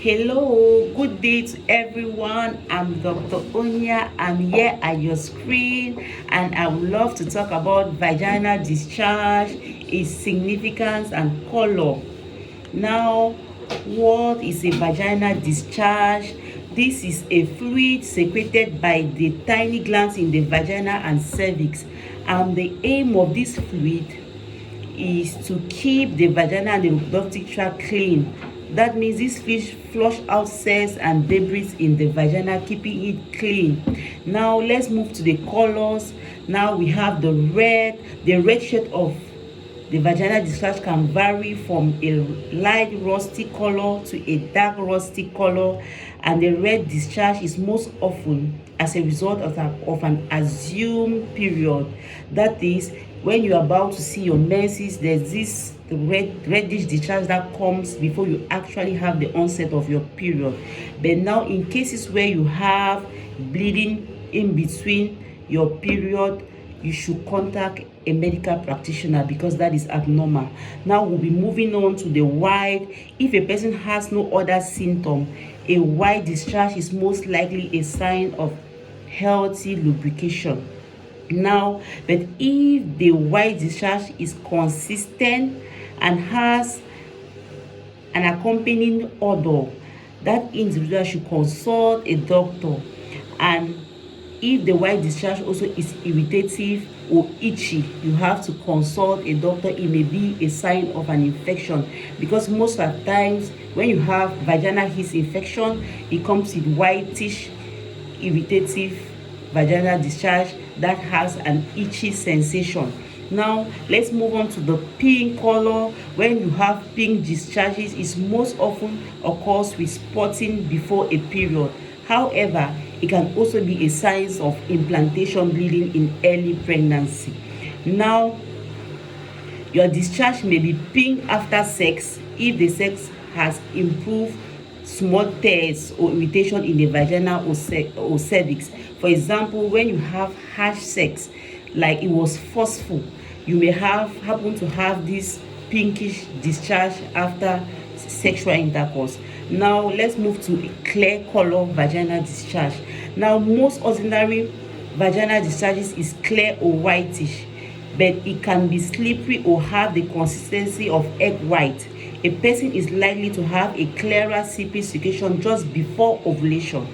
Hello, good day to everyone. I'm Dr. Onya. I'm here at your screen and I would love to talk about vaginal discharge, its significance and color. Now, what is a vaginal discharge? This is a fluid secreted by the tiny glands in the vagina and cervix. And the aim of this fluid is to keep the vagina and the reproductive tract clean. That means this fish flush out cells and debris in the vagina, keeping it clean. Now let's move to the colors. Now we have the red. The red shade of the vaginal discharge can vary from a light rusty color to a dark rusty color, and the red discharge is most often as a result of an assumed period. That is, when you're about to see your menses, there's this reddish discharge that comes before you actually have the onset of your period. But now, in cases where you have bleeding in between your period, you should contact a medical practitioner because that is abnormal. Now we'll be moving on to the white. If a person has no other symptom, a white discharge is most likely a sign of healthy lubrication. Now, but if the white discharge is consistent and has an accompanying odor, that individual should consult a doctor. And if the white discharge also is irritative or itchy, you have to consult a doctor. It may be a sign of an infection, because most of the times when you have vaginal yeast infection, it comes with whitish, irritative vaginal discharge that has an itchy sensation. Now let's move on to the pink color. When you have pink discharges, it most often occurs with spotting before a period. However, it can also be a sign of implantation bleeding in early pregnancy. Now, your discharge may be pink after sex if the sex has improved small tears or irritation in the vagina or cervix. For example, when you have harsh sex, like it was forceful, you may happen to have this pinkish discharge after sexual intercourse. Now let's move to a clear color vaginal discharge. Now most ordinary vaginal discharges is clear or whitish, but it can be slippery or have the consistency of egg white. A person is likely to have a clearer seepage secretion just before ovulation,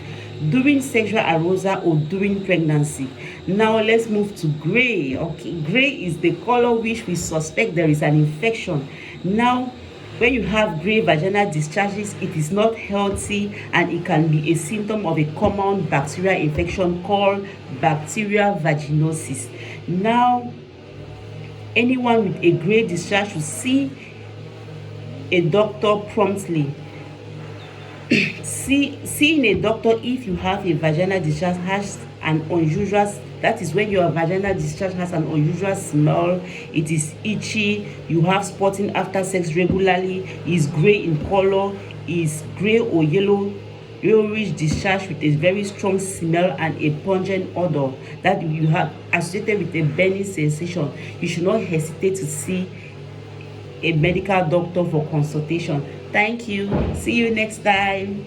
during sexual arousal, or during pregnancy. Now let's move to gray. Okay, gray is the color which we suspect there is an infection. Now when you have gray vaginal discharges, it is not healthy and it can be a symptom of a common bacterial infection called bacterial vaginosis. Now, anyone with a gray discharge should see a doctor promptly. Seeing a doctor if you have a vaginal discharge has an unusual, that is when your vaginal discharge has an unusual smell, it is itchy, you have spotting after sex regularly, is gray in color, is gray or yellowish discharge with a very strong smell and a pungent odor that you have associated with a burning sensation, you should not hesitate to see a medical doctor for consultation. Thank you. See you next time.